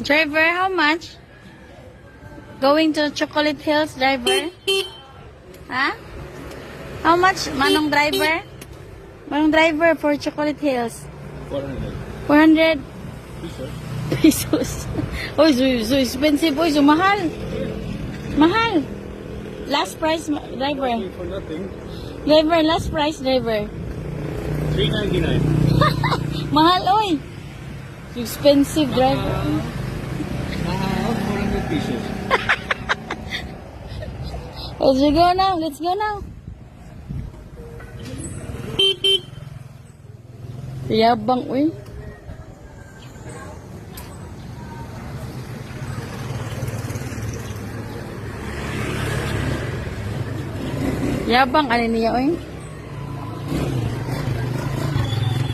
Driver, how much? Going to Chocolate Hills, driver? Ha? How much, Manong driver? Manong driver for Chocolate Hills? 400. 400 pesos. Oh, so expensive. Oh, so mahal. Mahal. Last price, driver. For nothing. Driver, last price, driver. 399. Mahal, oy. Expensive, driver. 400 pieces. Let's go now. Let's go now. Yabang, uy. Yabang, ano niya, uy.